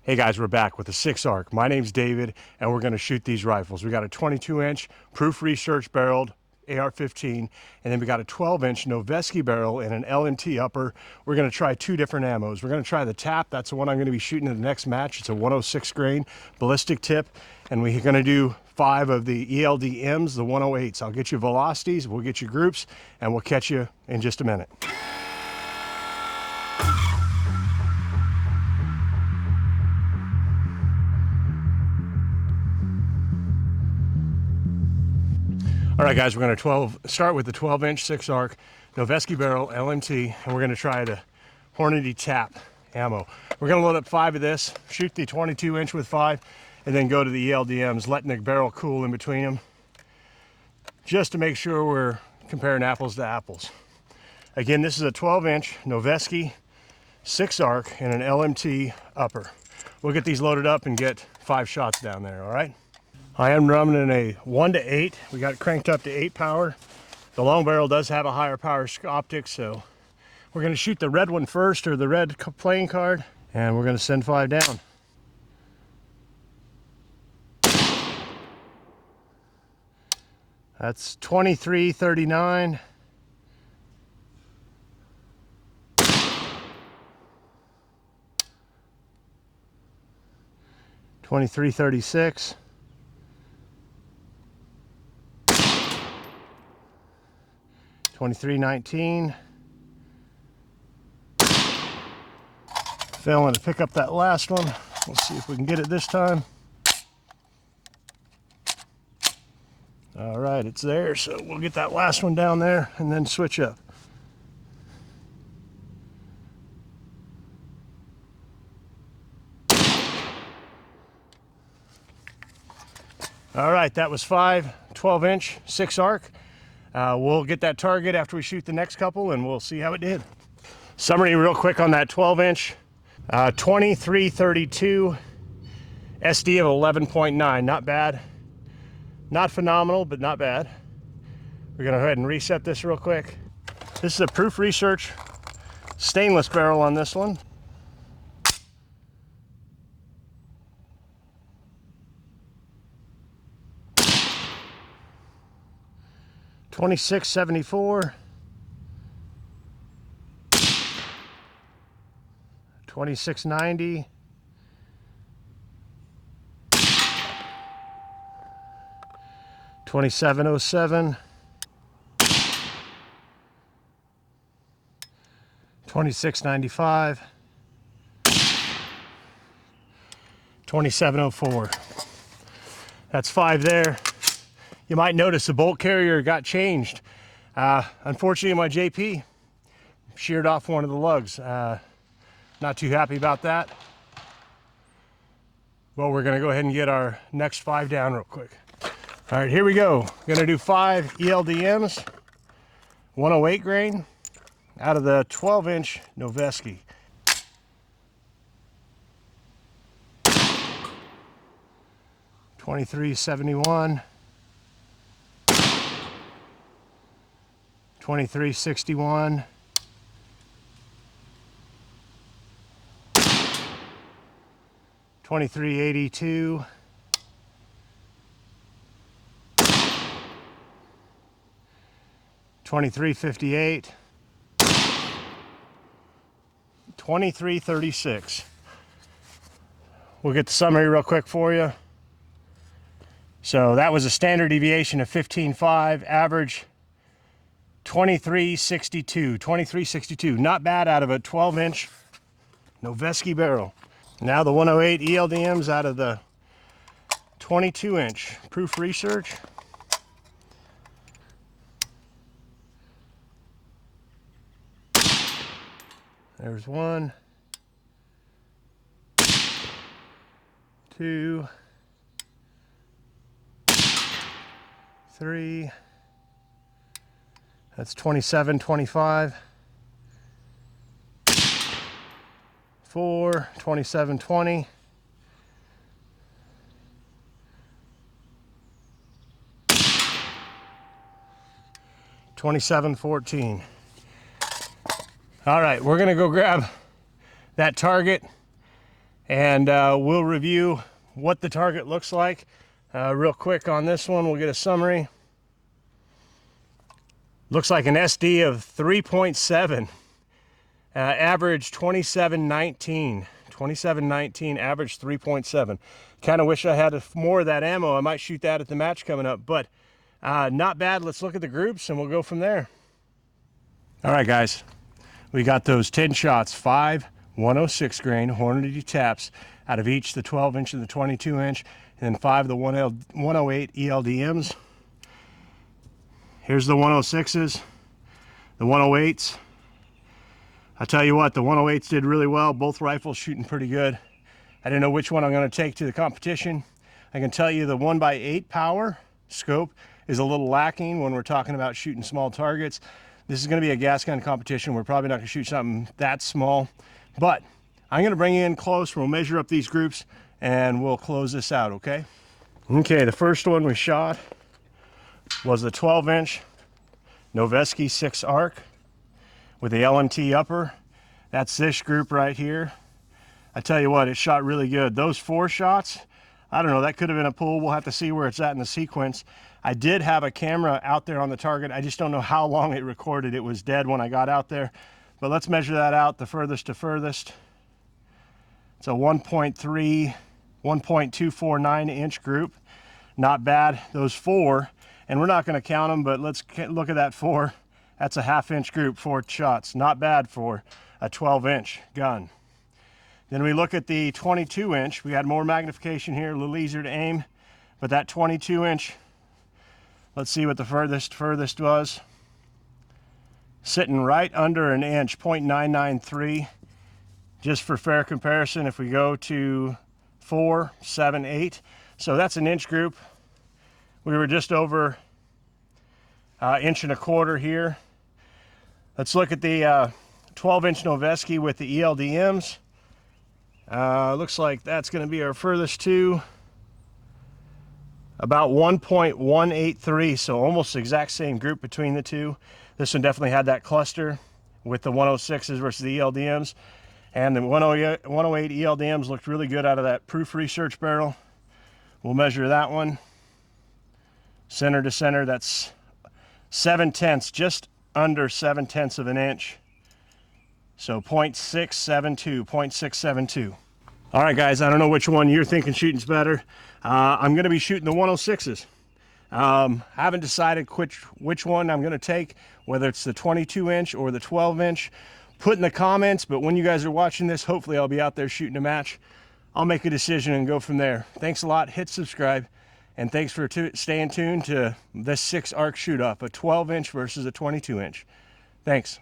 Hey guys, we're back with the 6-ARC. My name's David, and we're going to shoot these rifles. We got a 22-inch proof research barreled AR-15, and then we got a 12-inch Noveske barrel and an LMT upper. We're going to try two different ammos. We're going to try the TAP. That's the one I'm going to be shooting in the next match. It's a 106 grain ballistic tip, and we're going to do 5 of the ELDMs, the 108s. I'll get you velocities, we'll get you groups, and we'll catch you in just a minute. All right, guys, we're going to start with the 12-inch 6-ARC Noveske barrel LMT, and we're going to try the Hornady TAP ammo. We're going to load up 5 of this, shoot the 22-inch with 5, and then go to the ELDMs, letting the barrel cool in between them, just to make sure we're comparing apples to apples. Again, this is a 12-inch Noveske 6-ARC and an LMT upper. We'll get these loaded up and get 5 shots down there, all right? I am running a 1 to 8. We got it cranked up to 8 power. The long barrel does have a higher power optic, so we're going to shoot the red one first, or the red playing card, and we're going to send 5 down. That's 2339. 2336. 2319. Failing to pick up that last one. We'll see if we can get it this time. All right, it's there, so we'll get that last one down there and then switch up. All right, that was 5 12-inch 6-ARC. We'll get that target after we shoot the next couple, and we'll see how it did. Summary real quick on that 12-inch. 2332 SD of 11.9. Not bad. Not phenomenal, but not bad. We're going to go ahead and reset this real quick. This is a Proof Research stainless barrel on this one. $26.74, 26.90, 27.07, 26.95, 27.04. That's 5 there. You might notice the bolt carrier got changed. Unfortunately, my JP sheared off one of the lugs. Not too happy about that. Well, we're gonna go ahead and get our next 5 down real quick. All right, here we go. Gonna do 5 ELDMs, 108 grain, out of the 12-inch Noveske. $23.71. 2361, 2382, 2358, 2336. We'll get the summary real quick for you. So that was a standard deviation of 15.5, average 2362. Not bad out of a 12-inch Noveske barrel. Now the 108 ELDMs out of the 22-inch Proof Research. There's 1, 2, 3. That's 27.25. 4, 27.20. 27.14. All right, we're gonna go grab that target and we'll review what the target looks like. Real quick on this one, we'll get a summary. Looks like an SD of 3.7, average 2719. 2719, average 3.7. Kind of wish I had more of that ammo. I might shoot that at the match coming up, but not bad. Let's look at the groups and we'll go from there. All right, guys, we got those 10 shots, 5 106 grain Hornady TAPs out of each, the 12 inch and the 22 inch, and then 5 of the 108 ELDMs. Here's the 106s, the 108s. I tell you what, the 108s did really well. Both rifles shooting pretty good. I didn't know which one I'm going to take to the competition. I can tell you the 1x8 power scope is a little lacking when we're talking about shooting small targets. This is going to be a gas gun competition. We're probably not going to shoot something that small, but I'm going to bring you in close. We'll measure up these groups and we'll close this out, okay? Okay, the first one we shot was the 12-inch Noveske 6 arc with the LMT upper. That's this group right here. I tell you what, it shot really good. Those 4 shots, I don't know, that could have been a pull. We'll have to see where it's at in the sequence. I did have a camera out there on the target. I just don't know how long it recorded. It was dead when I got out there. But let's measure that out, the furthest to furthest. It's a 1.3, 1.249 inch group. Not bad, those 4. And we're not going to count them, but let's look at that 4. That's a half-inch group, 4 shots. Not bad for a 12-inch gun. Then we look at the 22-inch. We had more magnification here, a little easier to aim. But that 22-inch, let's see what the furthest was. Sitting right under an inch, 0.993. Just for fair comparison, if we go to 4, 7, 8. So that's an inch group. We were just over inch and a quarter here. Let's look at the 12-inch Noveske with the ELDMs. Looks like that's going to be our furthest to. About 1.183, so almost the exact same group between the two. This one definitely had that cluster with the 106s versus the ELDMs. And the 108 ELDMs looked really good out of that proof research barrel. We'll measure that one. Center to center, that's 7/10, just under 7/10 of an inch. So 0.672, 0.672. All right, guys, I don't know which one you're thinking shooting's better. I'm going to be shooting the 106s. I haven't decided which one I'm going to take, whether it's the 22-inch or the 12-inch. Put in the comments, but when you guys are watching this, hopefully I'll be out there shooting a match. I'll make a decision and go from there. Thanks a lot. Hit subscribe. And thanks for staying tuned to this 6 arc shoot-off, a 12-inch versus a 22-inch. Thanks.